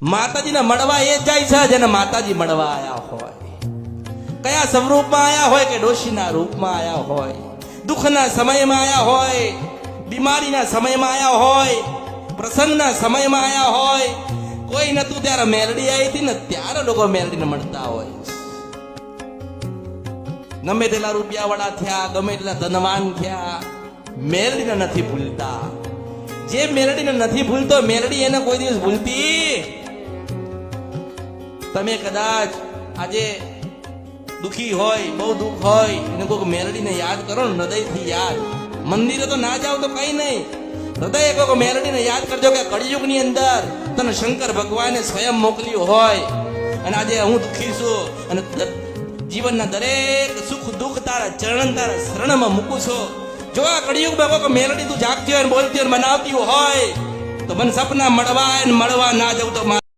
માતાજીને મળવા એ જ જાય છે જેને માતાજી મળવા આયા હોય, કયા સ્વરૂપમાં આયા હોય કે ડોશીના રૂપમાં આયા હોય, દુઃખના સમયમાં આયા હોય, બીમારીના સમયમાં આયા હોય, પ્રસંગના સમયમાં આયા હોય. કોઈ નતું ત્યારે મેલડી આવી હતી ને ત્યારે લોકો મેલડીને મળતા હોય. ગમે તેટલા રૂપિયા વાળા થયા, ગમે તેટલા ધનવાન થયા, મેલડીને નથી ભૂલતા. જે મેલડીને નથી ભૂલતો મેલડી એને કોઈ દિવસ ભૂલતી. તમે કદાચ આજે દુખી હોય, બહુ દુઃખ હોય, એને કોઈક મેલડીને યાદ કરો ને હૃદયથી યાદ. મંદિરે તો ના જાવ તો કઈ નહીં, હૃદય કોઈક મેલડીને યાદ કરજો કે કળિયુગની અંદર તને શંકર ભગવાને સ્વયં મોકલ્યું હોય અને આજે હું દુખી છું અને જીવનના દરેક સુખ દુઃખ તારા ચરણ તારા શરણમાં મૂકું છું. જો આ કળિયુગમાં કોઈક મેલડી તું જાગતી હોય, બોલતી હોય, મનાવતી હોય તો મને સપના મળવા ના જવું તો